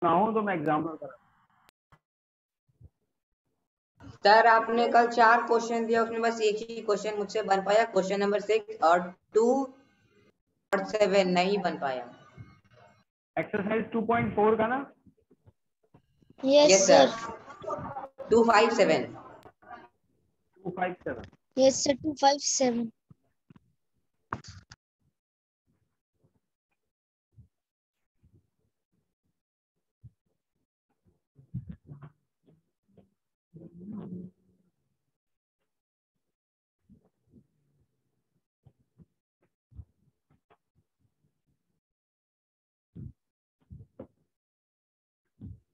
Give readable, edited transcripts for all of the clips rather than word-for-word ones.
ना हो तो मैं एग्जाम्पल करा। सर आपने कल 4 क्वेश्चन दिया, उसमें बस एक ही क्वेश्चन मुझसे बन पाया, क्वेश्चन नंबर 6 और 2 और 7 नहीं बन पाया। एक्सरसाइज 2.4 का ना? Yes sir 257। 257। Yes sir 257।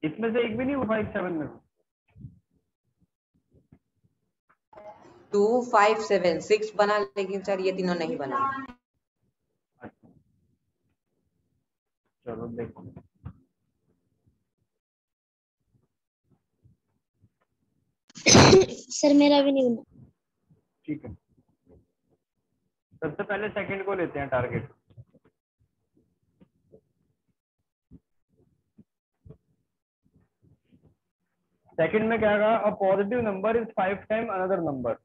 इसमें से एक भी नहीं 257 में? 257 6 बना, लेकिन सर ये तीनों नहीं बना। अच्छा चलो देखो। सर मेरा भी नहीं बना। ठीक है, सबसे पहले सेकंड को लेते हैं टारगेट। सेकंड में क्या कहा? A positive number is 5 time another number.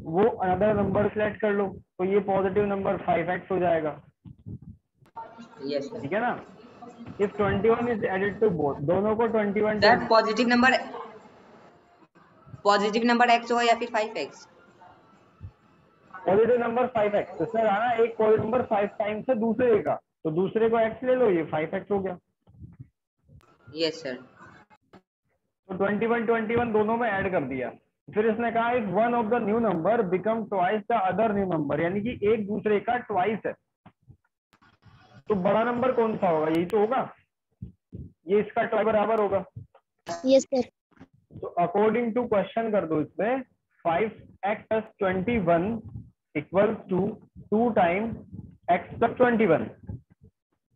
वो अनदर नंबर सिलेक्ट कर लो, तो ये पॉजिटिव नंबर 5x हो जाएगा। Yes sir. ठीक है ना? If 21 is added to both, दोनों को 21 सर पॉजिटिव नंबर x हो या फिर 5x? पॉजिटिव नंबर 5x, तो सर आना एक पॉजिटिव नंबर 5 टाइम्स है दूसरे का, तो दूसरे को x ले लो, ये 5x हो गया। Yes sir. तो 21 21 दोनों में ऐड कर दिया। फिर इसने कहा if one of the new number become twice the other new number, यानी कि एक दूसरे का ट्वाइस है, तो बड़ा नंबर कौन सा होगा? यही तो होगा, ये इसका ट्वाइस बराबर होगा। Yes sir. तो अकॉर्डिंग टू क्वेश्चन कर दो इसमें 5x plus 21 equal to 2 time x plus 21,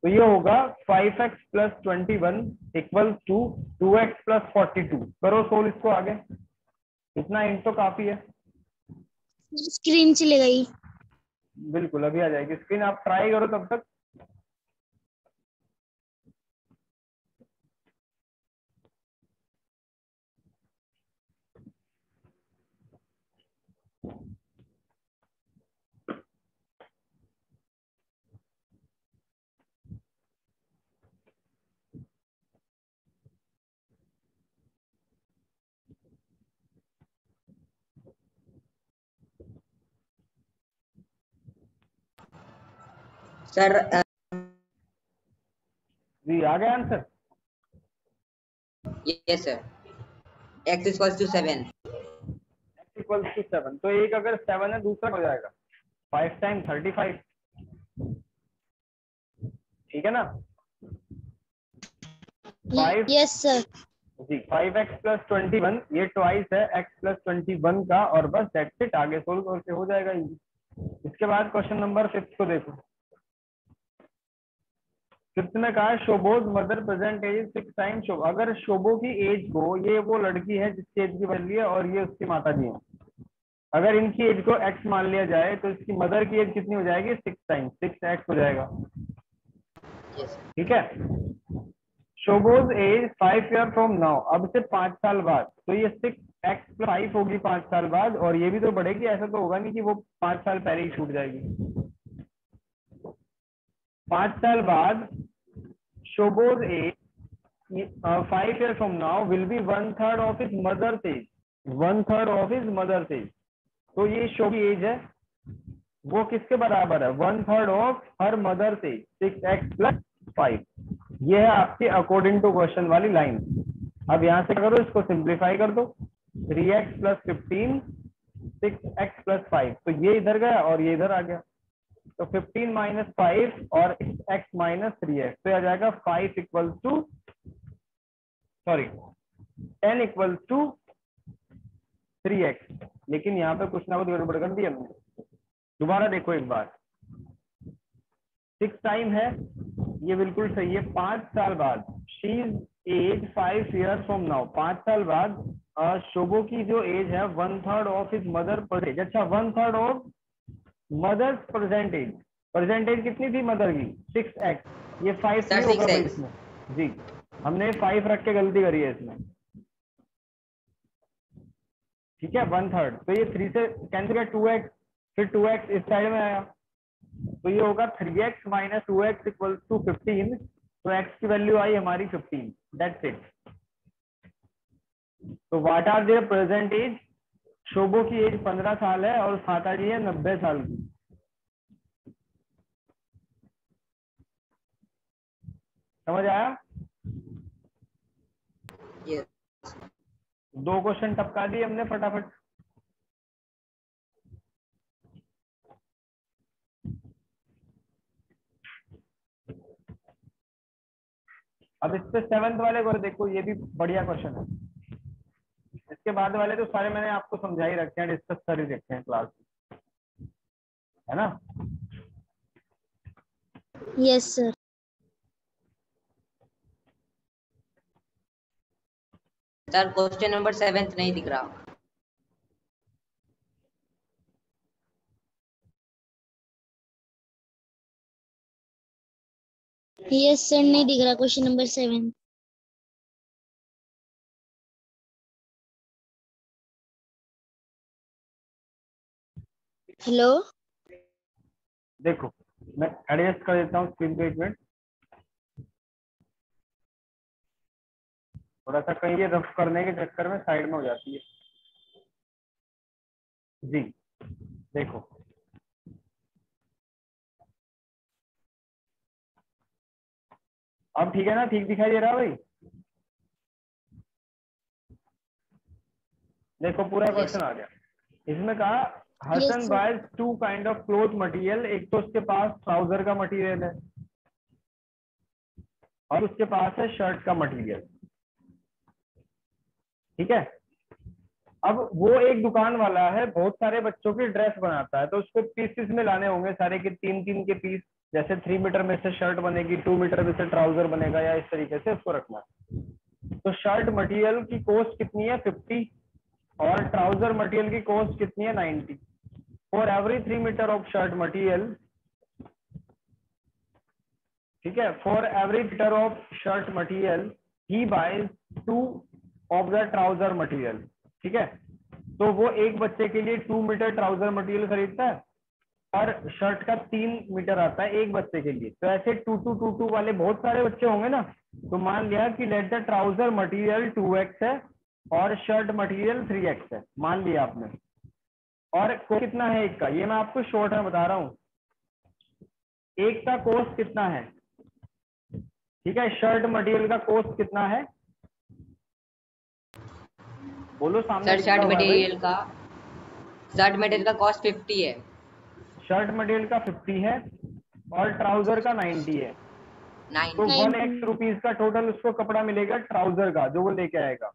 तो ये होगा 5x plus 21 equal to 2x plus 42। करो सोल्व इसको आगे, इतना इंट तो काफी है। स्क्रीन चली गई। बिल्कुल अभी आ जाएगी स्क्रीन, आप ट्राई करो तब तक। सर जी आ गया answer? Yes sir x equals to 7। x equal to 7, तो एक अगर 7 है दूसरा हो जाएगा 5 टाइम 35। ठीक है ना? 5 यस सर। जी 5x plus 21 ये ट्वाइस है x plus 21 का, और बस दैट्स इट, आगे सोल्व करके हो जाएगा ये। इसके बाद क्वेश्चन नंबर 5 को देखो। 5 में कहा है शोभोज मदर प्रेजेंट एज 6 टाइम शोभो। अगर शोभो की एज को, ये वो लड़की है जिसकी एज की बन है और ये उसकी माता जी है, अगर इनकी एज को x मान लिया जाए तो इसकी मदर की एज कितनी हो जाएगी? 6 टाइम 6x हो जाएगा। ठीक है? शोभोज एज 5 ईयर फ्रॉम नाउ, अब से 5 साल बाद, तो ये 6x plus 5 होगी 5 साल बाद, और ये भी तो बढ़ेगी, ऐसा तो होगा नहीं कि वो 5 साल पहले ही छूट जाएगी। 5 साल बाद शोभोज age 5 year from now will be 1/3 of his mother's age, 1/3 of his mother's age. तो ये शो की एज है वो किसके बराबर है? 1/3 of her mother's age, 6x plus 5। ये है आपके अकॉर्डिंग टू क्वेश्चन वाली लाइन। अब यहाँ से करो, इसको सिंप्लीफाई कर दो, 3x plus 15 6x plus 5, तो ये इधर गया और ये इधर आ गया, तो 15 minus 5 और x minus 3x, तो आ जाएगा 5 equal to, sorry 10 equal to 3x। लेकिन यहाँ पे कुछ ना कुछ गड़बड़ कर दिया हमने। दोबारा देखो एक बार, 6 टाइम है, ये बिल्कुल सही है। 5 साल बाद, she is age 5 year from now, 5 साल बाद शोभो की जो एज है 1/3 ऑफ हिज मदर प्रेजेंट। अच्छा 1/3 ऑफ मदर्स प्रेजेंट एज कितनी थी मदर की? 6x, ये 5 सर नहीं होगा भाई 6x। इसमें जी, हमने 5 रख के गलती करी है इसमें, ठीक है। 1/3 तो ये 3 से कैंसिल किया, 2x, फिर 2x इस साइड में आया, तो ये होगा 3x minus 2x equal to 15। तो x की वैल्यू आई हमारी 15, दैट्स इट। तो what are their present age? Shobho की एज 15 साल है और माता जी है 90 साल की। समझ आया? Yes. 2 क्वेश्चन टपका दिए हमने फटाफट। अब इससे 7th वाले को देखो, ये भी बढ़िया क्वेश्चन है। इसके बाद वाले तो सारे मैंने आपको समझा ही रखे हैं, डिस्कस कर ही रखे हैं क्लास में, है ना? Yes sir. Sir question number 7 नहीं दिख रहा। यस सर, नहीं दिख रहा क्वेश्चन नंबर 7। हेलो। देखो मैं एडजस्ट कर देता हूँ स्क्रीन को, एक मिनट। थोड़ा सा कहीं ये रफ करने के चक्कर में साइड में हो जाती है जी। देखो अब ठीक है ना? ठीक दिखाई दे रहा है भाई? देखो पूरा क्वेश्चन आ गया। इसमें कहा Hasan Yes, sir. Buys 2 kind of cloth material. एक तो उसके पास ट्राउजर का मटेरियल है और उसके पास है शर्ट का मटेरियल, ठीक है। अब वो एक दुकान वाला है, बहुत सारे बच्चों की ड्रेस बनाता है, तो उसको पीसेस में लाने होंगे सारे के 3-3 के पीस। जैसे 3 मीटर में से शर्ट बनेगी, 2 मीटर में से ट्राउजर बनेगा, या इस तरीके से उसको रखना है। तो शर्ट मटेरियल की कॉस्ट कितनी है? 50, और ट्राउजर मटेरियल की कॉस्ट कितनी है? 90। For every 3 metre of shirt material, ठीक है, for every metre of shirt material he buys 2 of the trouser material, ठीक है। तो वो एक बच्चे के लिए 2 मीटर ट्राउजर मटेरियल खरीदता है और शर्ट का 3 मीटर आता है एक बच्चे के लिए। तो ऐसे 2-2-2-2 वाले बहुत सारे बच्चे होंगे ना। तो मान लिया कि let the trouser material 2x है और शर्ट मटेरियल 3x है, मान लिया आपने। और कितना है एक का, ये मैं आपको शॉर्ट में बता रहा हूँ। एक का कॉस्ट कितना है, ठीक है। शर्ट मटेरियल का कॉस्ट कितना है? बोलो सामने सर लिखा हुआ है भाई। शर्ट मटेरियल का कॉस्ट 50 है। शर्ट मटेरियल का 50 है और ट्राउजर का 90 है। तो 90। 1x रुपीज का टोटल उसको कपड़ा मिलेगा ट्राउजर का, जो वो लेके आएगा,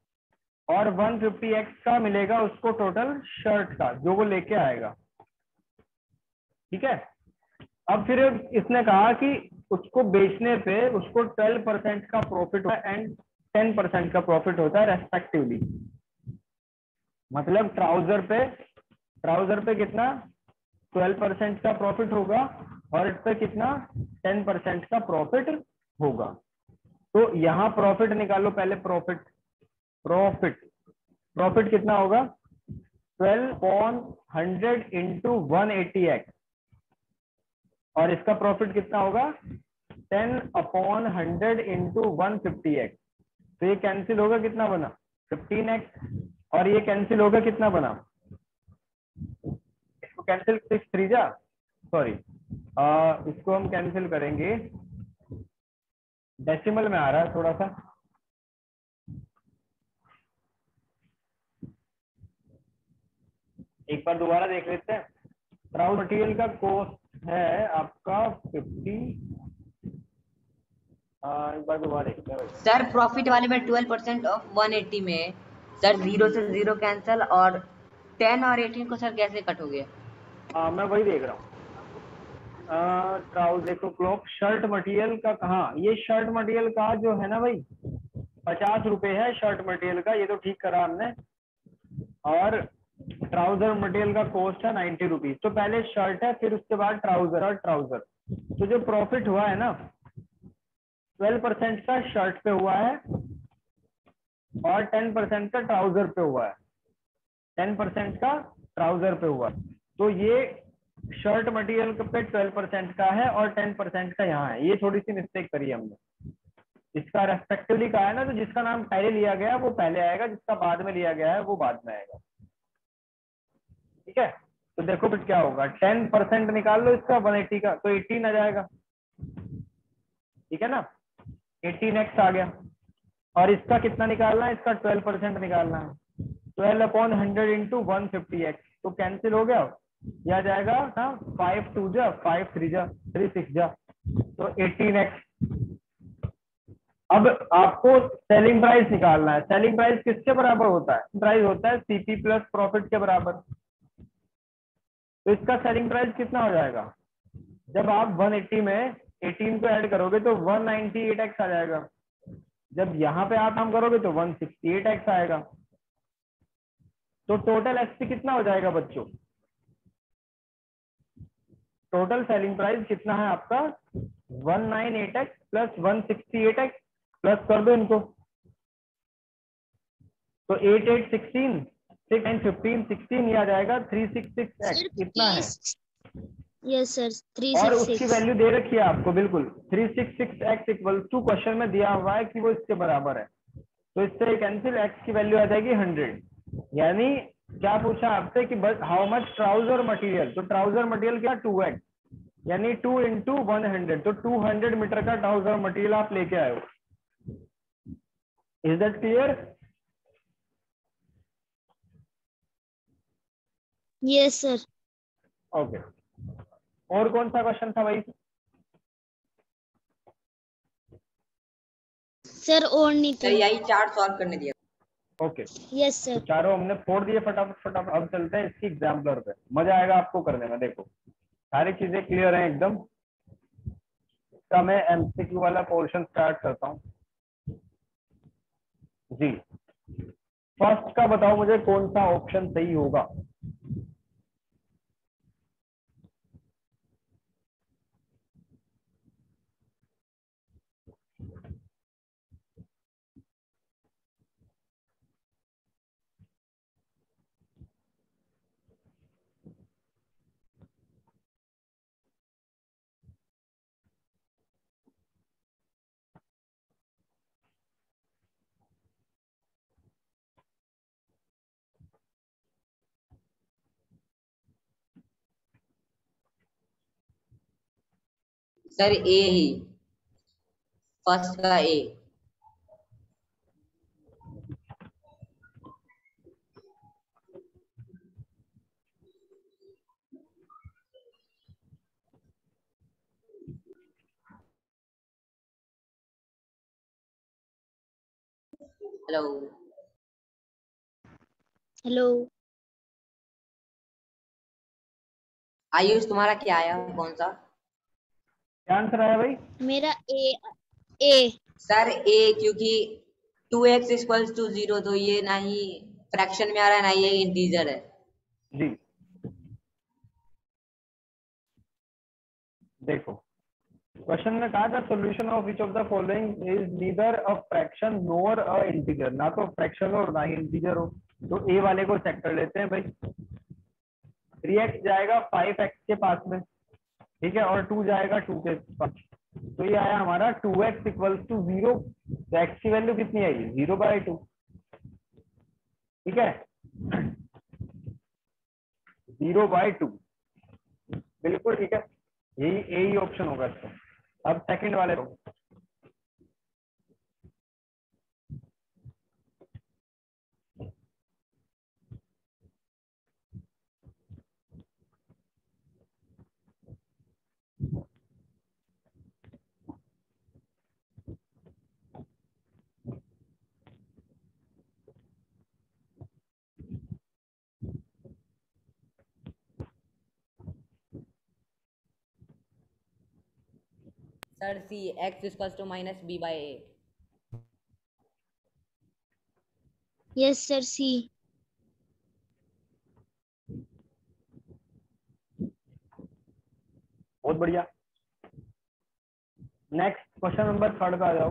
और 150x का मिलेगा उसको टोटल शर्ट का, जो वो लेके आएगा, ठीक है। अब फिर इसने कहा कि उसको बेचने पे उसको 12% का प्रॉफिट होता है एंड 10% का प्रॉफिट होता है रेस्पेक्टिवली। मतलब ट्राउजर पे कितना 12% का प्रॉफिट होगा और इस पे कितना 10% का प्रॉफिट होगा। तो यहाँ प्रॉफिट निकालो पहले। प्रॉफिट कितना होगा? 12/100 इंटू 180x, और इसका प्रॉफिट कितना होगा? 10/100 इंटू 150x। तो ये कैंसिल होगा, कितना बना? 15x। और ये कैंसिल होगा, कितना बना? इसको कैंसिल 6 3 जा, सॉरी, इसको हम कैंसिल करेंगे। डेसिमल में आ रहा है थोड़ा सा, एक बार दोबारा देख लेते हैं। ट्राउट मटेरियल का कॉस्ट है आपका 50। एक बार दोबारा देखते हैं। सर प्रॉफिट वाले में 12% ऑफ 180 में सर 0 से 0 कैंसिल, और 10 और 18 को सर कैसे कट हो गया? मैं वही देख रहा हूँ। ट्राउट देखो, क्लॉक शर्ट मटेरियल का कहाँ, ये शर्ट मटेरियल का जो है ना भाई 50 रुपए है शर्ट मटेरियल का, ये तो ठीक करा हमने। और ट्राउजर मटेरियल का कॉस्ट है 90 रुपीज। तो पहले शर्ट है, फिर उसके बाद ट्राउजर और ट्राउजर। तो जो प्रॉफिट हुआ है ना 12% का शर्ट पे हुआ है और 10% का ट्राउजर पे हुआ है। 10% का ट्राउजर पे हुआ, तो ये शर्ट मटेरियल पे 12% का है और 10% का यहाँ है। ये थोड़ी सी मिस्टेक करी हमने, इसका रेस्पेक्टिवली कहा है ना, तो जिसका नाम पहले लिया गया है वो पहले आएगा, जिसका बाद में लिया गया है वो बाद में आएगा। ठीक है, तो देखो फिर क्या होगा, 10% निकाल लो इसका 180 का, तो 18 आ जाएगा। ठीक है ना, 18x आ गया। और इसका कितना निकालना है, इसका 12% निकालना है। 12/100 इंटू 150x, तो कैंसिल हो गया, यह आ जाएगा ना 5 2 जा 5 3 जा 3 6 जा, तो 18x। अब आपको सेलिंग प्राइस निकालना है। सेलिंग प्राइस किसके बराबर होता है, प्राइस होता है सीपी प्लस प्रॉफिट के बराबर। तो इसका सेलिंग प्राइस कितना हो जाएगा, जब आप 180 में 18 को ऐड करोगे तो 198x आ जाएगा। जब यहाँ पे आप काम करोगे तो 168x आएगा। तो टोटल एसपी कितना हो जाएगा बच्चों, टोटल सेलिंग प्राइस कितना है आपका 198x प्लस 168x, प्लस कर दो इनको, तो 8 8 16 6 9 15 16, ये आ जाएगा 366x कितना है। यस सर और उसकी 366। वैल्यू दे रखी है आपको, बिल्कुल 366x इक्वल टू क्वेश्चन में दिया हुआ है कि वो इसके बराबर है, तो इससे कैंसिल, x की वैल्यू आ जाएगी 100। यानी क्या पूछा आपसे कि बस हाउ मच ट्राउजर मटेरियल, तो ट्राउजर मटेरियल क्या 2x, यानी 2 इंटू 100, तो 200 मीटर का ट्राउजर मटेरियल आप लेके आए हो। Is that clear? Yes sir. Okay, और कौन सा क्वेश्चन था भाई? सर और नहीं सर थे। यही 4 सॉल्व करने दिया। ओके, यस तो सर। चारों हमने फोड़ दिए फटाफट फटाफट। अब चलते हैं इसकी एग्जाम्पलर पे, मजा आएगा आपको करने में। देखो सारी चीजें क्लियर हैं एकदम। इसका मैं एमसीक्यू वाला पोर्शन स्टार्ट करता हूँ जी। फर्स्ट का बताओ मुझे कौन सा ऑप्शन सही होगा। सर ए ही, फर्स्ट का ए। Hello hello. आयुष, तुम्हारा क्या आया, कौन सा? क्या आंसर आया भाई? मेरा ए। ए। सर ए, क्योंकि 2x इक्वल्स टू 0, तो ये ना ही फ्रैक्शन में आ रहा है ना ये इंटीजर है। जी देखो, क्वेश्चन में कहा था solution of which of the following is neither a fraction NOR a integer, ना तो फ्रैक्शन हो ना ही इंटीजर हो। तो ए वाले को चेक कर लेते हैं भाई। 3x जाएगा 5x के पास में, ठीक है, और 2 जाएगा 2 के पास, तो ये आया हमारा 2x इक्वल्स टू 0। तो x की वैल्यू कितनी आएगी 0/2, ठीक है 0/2, बिल्कुल ठीक है, यही ऑप्शन होगा इसका। अब सेकंड वाले को, sir C, x equals to minus b/8। Yes sir C. बहुत बढ़िया। नेक्स्ट क्वेश्चन नंबर 3 पे आ जाओ।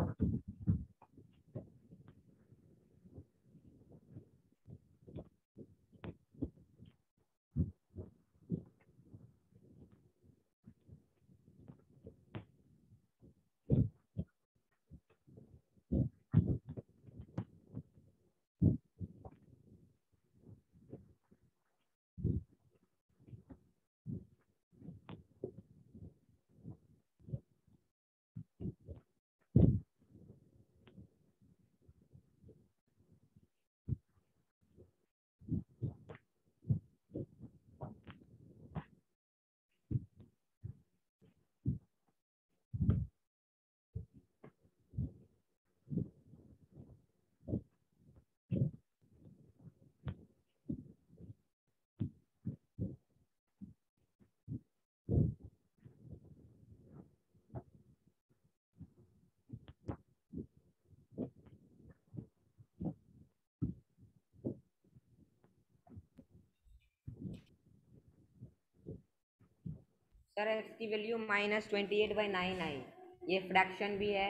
सर एक्स की वैल्यू -28/9 आई। ये फ्रैक्शन भी है,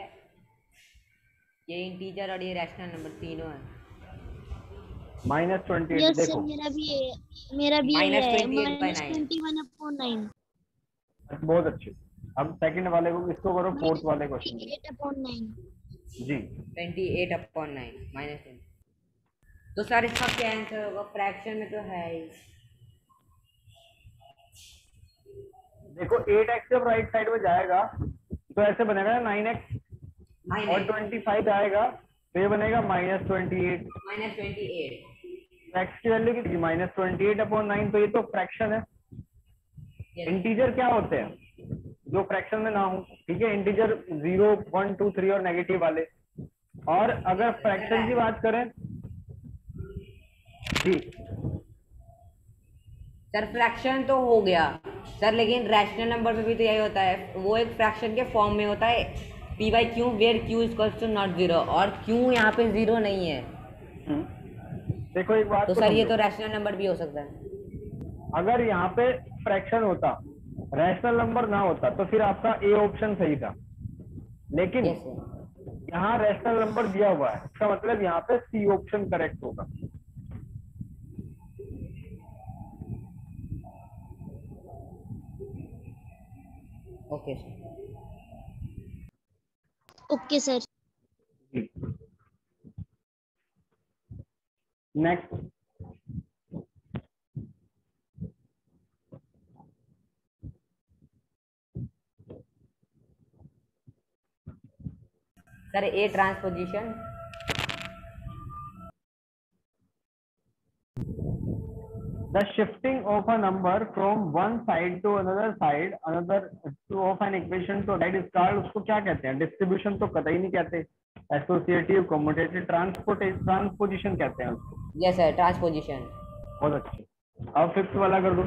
ये इंटीजर और ये रैशनल नंबर तीनों है। -28 यस सर, देखो, मेरा भी यही है, -28/9। -21/9। बहुत अच्छे। अब सेकंड वाले को इसको करो, फोर्थ वाले क्वेश्चन को। -28/9। जी 28/9 -20। तो सर इसका क्या आंसर होगा? फ्रैक्शन में तो है ही। देखो 8x जब राइट साइड में जाएगा तो ऐसे बनेगा 9x, और 25 आएगा तो ये बनेगा -28। -28। x की वैल्यू कितनी? -28/9। तो ये तो फ्रैक्शन है। इंटीजर क्या होते हैं जो फ्रैक्शन में ना हो? ठीक है, इंटीजर 0, 1, 2, 3 और नेगेटिव वाले। और अगर फ्रैक्शन की बात करें जी, सर फ्रैक्शन तो हो गया सर, लेकिन रैशनल नंबर में भी तो यही होता है, वो एक फ्रैक्शन के फॉर्म में होता है, p/q where q equals to not 0, और q यहाँ पे 0 नहीं है। देखो एक बात तो को सर ये समझो, तो रैशनल नंबर भी हो सकता है। अगर यहाँ पे फ्रैक्शन होता, रैशनल नंबर ना होता, तो फिर आपका ए ऑप्शन सही था। लेकिन यस सर। यहाँ रैशनल नंबर दिया हुआ है, इसका मतलब यहाँ पे सी ऑप्शन करेक्ट होगा। Okay sir. Okay sir. Next, sir A transposition. the shifting of a number from one side to another side, another to of an equation to right is called, उसको क्या कहते हैं? Distribution तो कतई नहीं कहते, associative, commutative, transposition कहते हैं उसको। Yes sir, transposition. बहुत अच्छे। अब फिफ्थ वाला कर दो।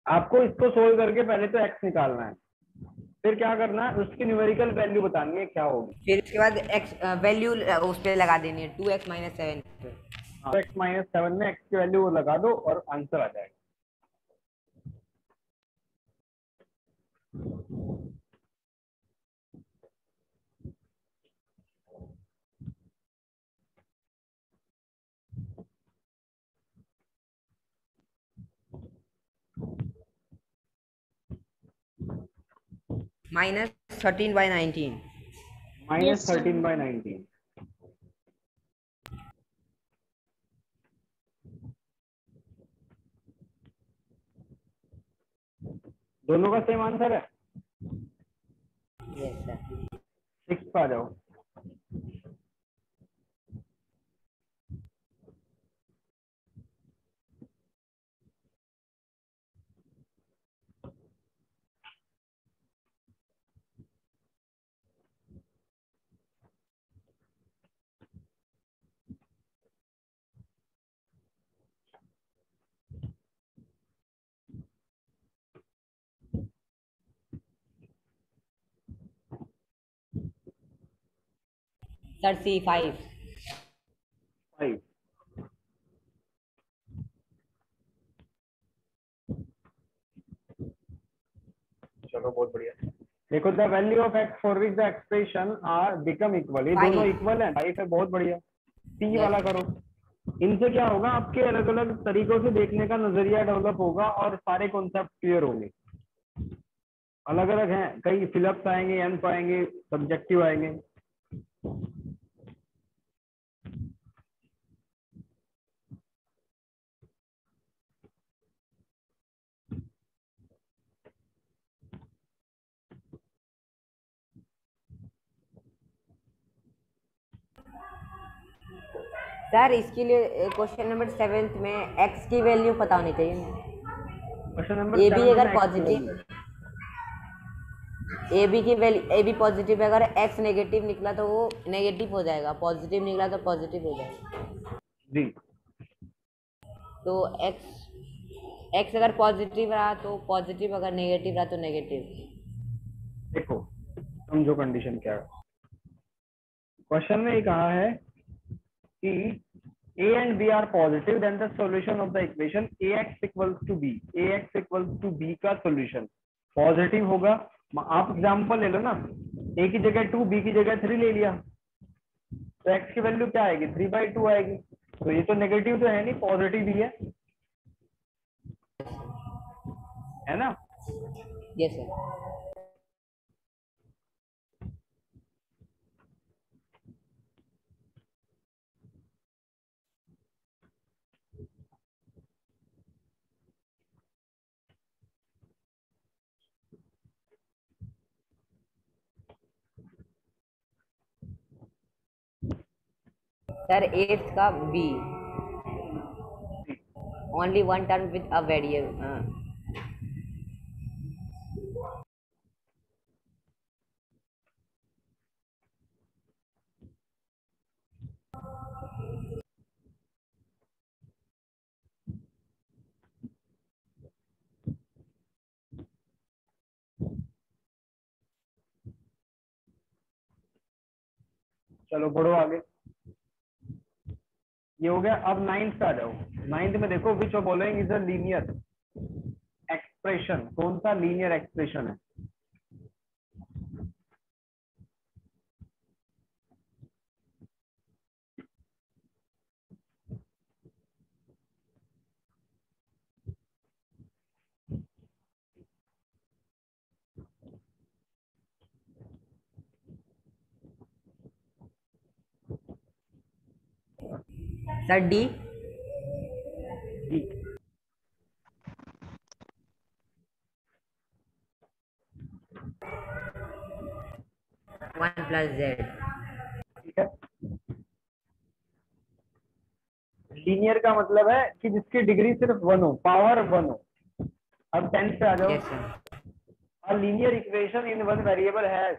आपको इसको सोल्व करके पहले तो एक्स निकालना है, फिर क्या करना है, उसकी न्यूमेरिकल वैल्यू बतानी है क्या होगी। फिर उसके बाद एक्स वैल्यू उस पे लगा देनी है, 2x - 7 पे। x-7 में एक्स की वैल्यू लगा दो और आंसर आ जाएगा। -13/19। Minus Yes, sir. 13/19। दोनों का सेम आंसर है। Yes sir. 6 पे आ जाओ। Sir C5। 5। चलो बहुत बढ़िया। देखो the value of X for which the expression are become equal, ये दोनों 5। इक्वल है। 5 है, बहुत बढ़िया। सी यस वाला सर। करो। इनसे क्या होगा, आपके अलग अलग तरीकों से देखने का नजरिया डेवलप होगा और सारे कॉन्सेप्ट क्लियर होंगे। अलग अलग हैं, कई फिलअप्स आएंगे, एंस आएंगे, सब्जेक्टिव आएंगे। सर इसके लिए क्वेश्चन नंबर 7 में x की वैल्यू पता होनी चाहिए। क्वेश्चन नंबर ए बी 7 अगर में पॉजिटिव, ए बी की वैल्यू, ए बी पॉजिटिव है, अगर x नेगेटिव निकला तो वो नेगेटिव हो जाएगा, पॉजिटिव निकला तो पॉजिटिव हो जाएगा। जी। तो x अगर पॉजिटिव रहा तो पॉजिटिव, अगर नेगेटिव रहा तो नेगेटिव। देखो समझो कंडीशन क्या है। क्वेश्चन में ये कहा है कि a and b are positive, then the solution of the equation ax equals to b, ax equals to b का solution पॉजिटिव होगा। आप एग्जांपल ले लो ना, a की जगह 2, b की जगह 3 ले लिया, तो x की वैल्यू क्या आएगी, 3/2 आएगी। तो ये तो नेगेटिव तो है नहीं, पॉजिटिव ही है ना। Yes sir. सर 8 का b, only one term with a variable. चलो बढ़ो आगे। ये हो गया। अब 9th पे आ जाओ। 9th में देखो which of following is a linear expression, कौन सा लीनियर एक्सप्रेशन है। Sir D. जी। 1 + z। ठीक है। लीनियर का मतलब है कि जिसकी डिग्री सिर्फ 1 हो, पावर 1 हो। अब 10th पे आ जाओ। Yes sir. A linear equation in one variable has,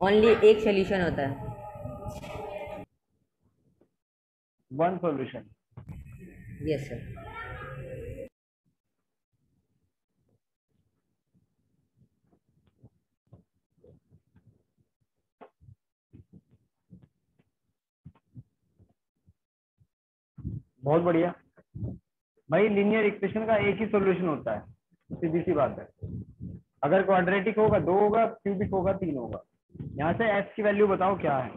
only एक सोल्यूशन होता है। one solution। Yes sir. बहुत बढ़िया भाई। लीनियर इक्वेशन का एक ही सॉल्यूशन होता है, सीधी सी बात है। अगर क्वाड्रेटिक होगा 2 होगा, क्यूबिक होगा 3 होगा। यहाँ से एस की वैल्यू बताओ क्या है।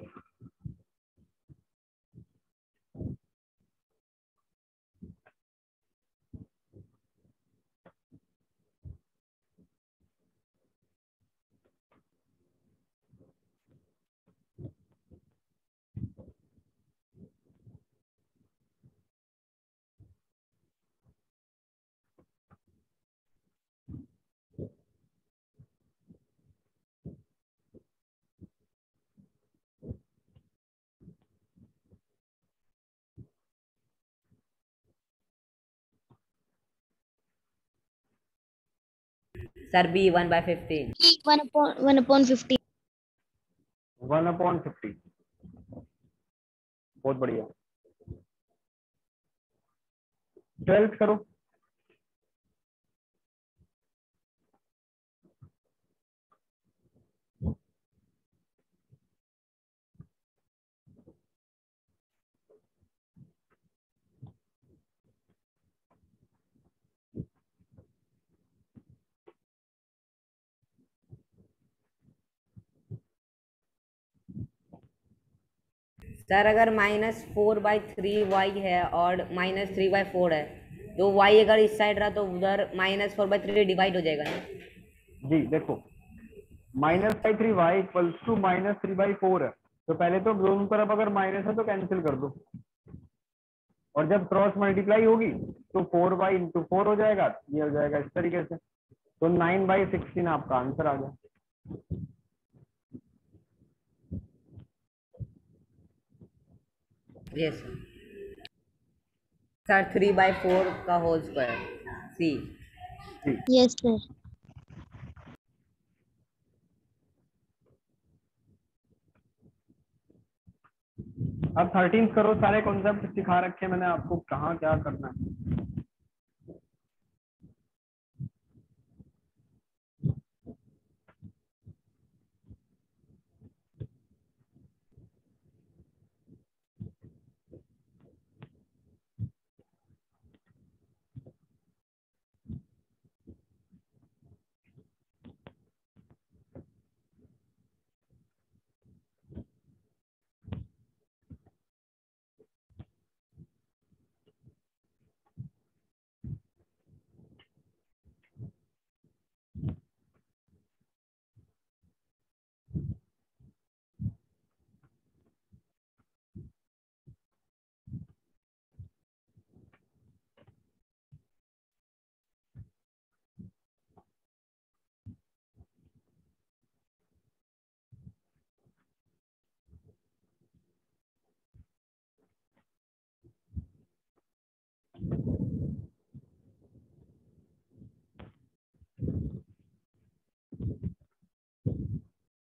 Sir B 1/15। 1/50। 1/50। बहुत बढ़िया। 12th करो। सर अगर -4/3y है और -3/4 है, तो y अगर इस साइड रहा तो उधर -4/3 डिवाइड हो जाएगा ना। जी देखो, -3y इक्वल्स टू -3/4 है, तो पहले तो दोनों तरफ अगर माइनस है तो कैंसिल कर दो, और जब क्रॉस मल्टीप्लाई होगी तो 4y इंटू 4 हो जाएगा, ये हो जाएगा इस तरीके से, तो 9/16 आपका आंसर आ गया। यस सर 3/4 का whole square C. Yes sir. अब 13 करो। सारे कॉन्सेप्ट सिखा रखे मैंने आपको, कहाँ क्या करना है।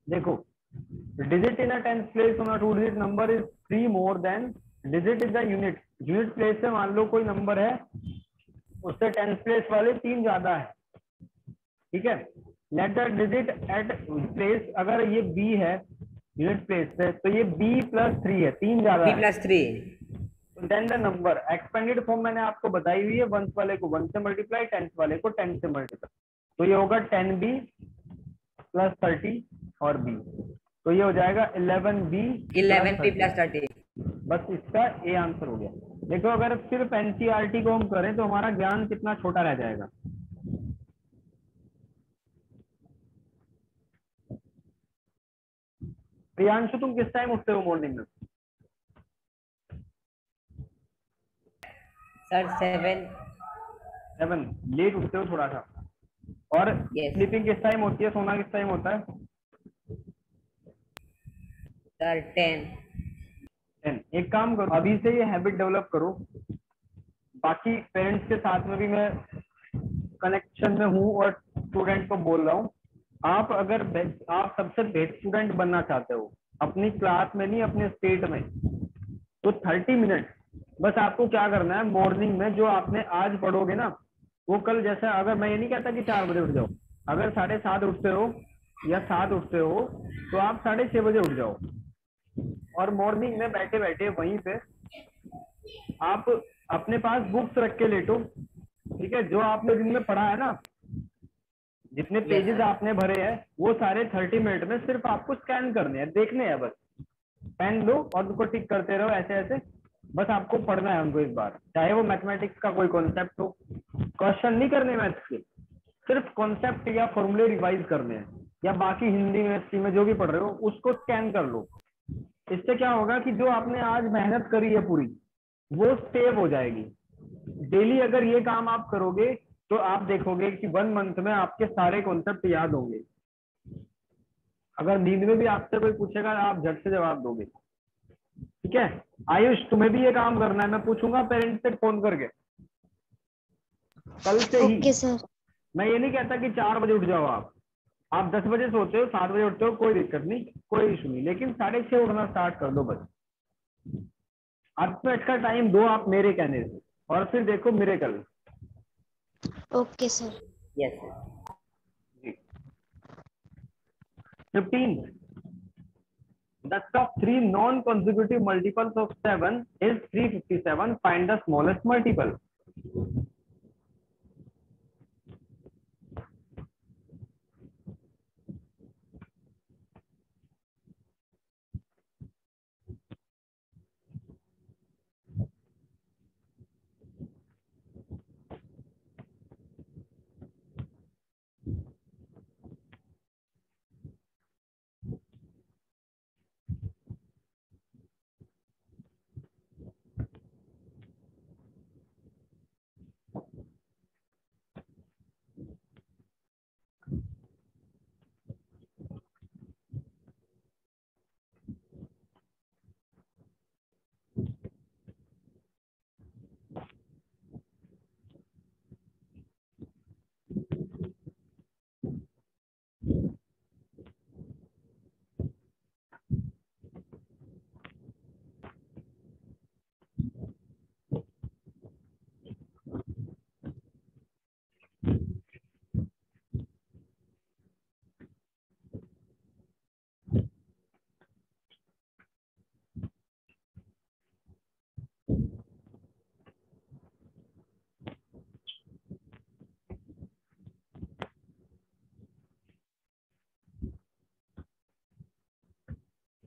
देखो, digit in a tens place on a two digit number is 3 more than digit is the unit। Unit place से मान लो कोई नंबर है, उससे टेंस प्लेस वाले 3 ज्यादा है, ठीक है। Let the digit at place, अगर ये b है यूनिट प्लेस से, तो ये b+3 है, 3 ज्यादा है। b+3। Then the number expanded form मैंने आपको बताई हुई है, वंस वाले को 1 से मल्टीप्लाई, टेंस वाले को 10 से मल्टीप्लाई, तो ये होगा 10b + 30 और b, तो ये हो जाएगा 11b 11p+30। बस इसका ए आंसर हो गया। देखो, अगर सिर्फ एनसीईआरटी को हम करें तो हमारा ज्ञान कितना छोटा रह जाएगा। प्रियांशु, तुम किस टाइम उठते हो मॉर्निंग में? सर 7। 7 लेट उठते हो थोड़ा सा। और Yes. स्लीपिंग किस टाइम होती है, सोना किस टाइम होता है? सर 10। 10। एक काम करो, अभी से ये हैबिट डेवलप करो। बाकी पेरेंट्स के साथ में भी मैं कनेक्शन में हूँ और स्टूडेंट को बोल रहा हूँ, आप अगर आप सबसे बेस्ट स्टूडेंट बनना चाहते हो अपनी क्लास में नहीं, अपने स्टेट में, तो 30 मिनट बस आपको क्या करना है, मॉर्निंग में जो आपने आज पढ़ोगे ना, वो कल, जैसा, अगर मैं ये नहीं कहता कि 4 बजे उठ जाओ, अगर 7:30 उठते हो या 7 उठते हो तो आप 6:30 बजे उठ जाओ, और मॉर्निंग में बैठे बैठे वहीं पे आप अपने पास बुक्स रख के लेटो, ठीक है। जो आपने दिन में पढ़ा है ना, जितने पेजेस आपने भरे हैं, वो सारे 30 मिनट में सिर्फ आपको स्कैन करने हैं, देखने हैं बस। पेन लो और उनको टिक करते रहो, ऐसे ऐसे, बस आपको पढ़ना है उनको इस बार, चाहे वो मैथमेटिक्स का कोई कॉन्सेप्ट हो। क्वेश्चन नहीं करने मैथ्स के, सिर्फ कॉन्सेप्ट या फॉर्मूले रिवाइज करने हैं, या बाकी हिंदी में, हिस्ट्री में जो भी पढ़ रहे हो उसको स्कैन कर लो। इससे क्या होगा कि जो आपने आज मेहनत करी है पूरी, वो सेव हो जाएगी। डेली अगर ये काम आप करोगे तो आप देखोगे कि 1 मंथ में आपके सारे कॉन्सेप्ट याद होंगे। अगर नींद में भी आपसे कोई पूछेगा, आप झट से जवाब दोगे, ठीक है। आयुष, तुम्हें भी ये काम करना है, मैं पूछूंगा पेरेंट्स से फोन करके कल से ही। Okay sir. मैं ये नहीं कहता कि 4 बजे उठ जाओ आप 10 बजे सोते हो, 7 बजे उठते हो, कोई दिक्कत नहीं, कोई इशू नहीं, लेकिन 6:30 उठना स्टार्ट कर दो बस। 8 मिनट का टाइम दो आप मेरे कहने से, और फिर देखो miracle. Okay, sir. Yes sir. 15. The top 3 non-consecutive multiples of 7 is 357. Find the smallest multiple.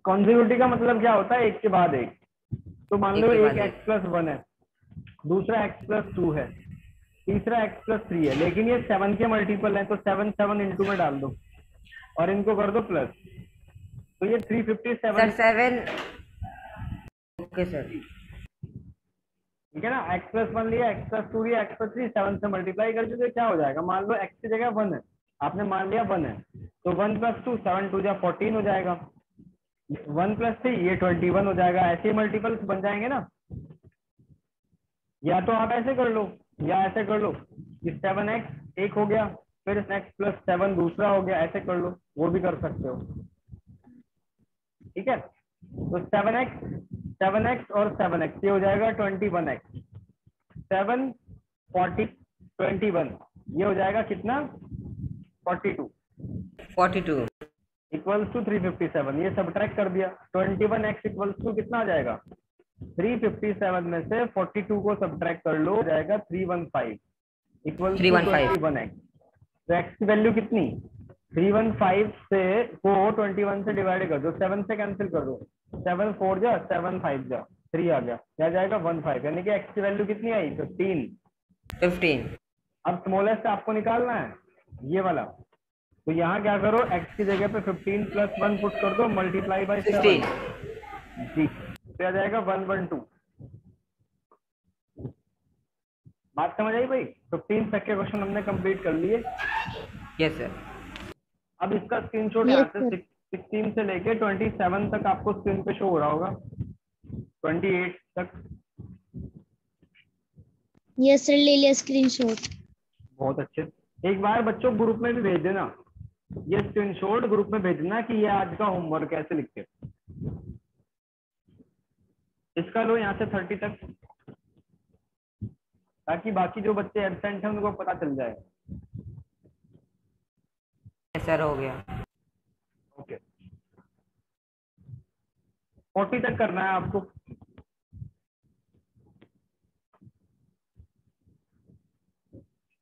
Consecutive का मतलब क्या होता है? एक के बाद एक। तो मान लो एक x+1 है, दूसरा x+2 है, तीसरा x+3 है, लेकिन ये 7 के मल्टीपल है, तो 7 7 इंटू में डाल दो और इनको कर दो प्लस, तो ये 357 सर 7। ओके सर, ठीक है ना। x+1 लिया, x+2 लिया, x+3, 7 से मल्टीप्लाई कर चुके, क्या हो जाएगा? मान लो x की जगह 1 है, आपने मान लिया 1 है, तो 1+2 7 2 जा 14 हो जाएगा, 1+3 ये 21 हो जाएगा। ऐसे मल्टीपल्स बन जाएंगे ना। या तो आप ऐसे कर लो या ऐसे कर लो कि 7x एक हो गया, फिर x+7 दूसरा हो गया, ऐसे कर लो, वो भी कर सकते हो। ठीक है, तो 7x और 7x ये हो जाएगा 21x, 7 40 21 ये हो जाएगा कितना? 42 इक्वल्स टू 357। ये सब्ट्रैक्ट कर दिया, 21x इक्वल्स टू कितना आ जाएगा? 357 में से 42 को सब्ट्रैक्ट कर लो, हो जाएगा 315 इक्वल्स टू 21x। तो x की वैल्यू कितनी? 315 से को 21 से डिवाइड कर दो, 7 से कैंसिल कर दो, 7 4 जा 7 5 जा 3 आ गया, क्या जाएगा? 15, यानी कि x की वैल्यू कितनी आई? 15। अब स्मॉलेस्ट आपको निकालना है ये वाला, तो यहाँ क्या करो, x की जगह पे 15 + 1 पुट कर दो, मल्टीप्लाई बाय 7 जी, तो आ जाएगा 112। बात समझ आई भाई? 15 तक के क्वेश्चन हमने कंप्लीट कर लिए। Yes sir. अब इसका स्क्रीनशॉट यहाँ से 16 से लेके 27 तक आपको स्क्रीन पे शो हो रहा होगा, 28 तक। Yes, sir. ले लिया screenshot. बहुत अच्छे। एक बार बच्चों ग्रुप में भी भेज देना, ये स्क्रीनशॉट ग्रुप में भेजना कि ये आज का होमवर्क कैसे लिखते। इसका लो यहाँ से 30 तक, ताकि बाकी जो बच्चे एब्सेंट हैं उनको पता चल जाए। सर हो गया। ओके, 40 तक करना है आपको।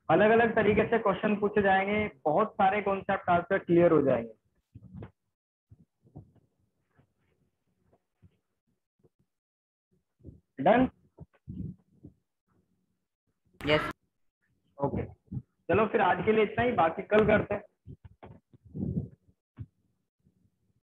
अलग अलग तरीके से क्वेश्चन पूछे जाएंगे, बहुत सारे कॉन्सेप्ट आपका क्लियर हो जाएंगे। डन? यस। ओके, चलो फिर आज के लिए इतना ही, बाकी कल करते हैं।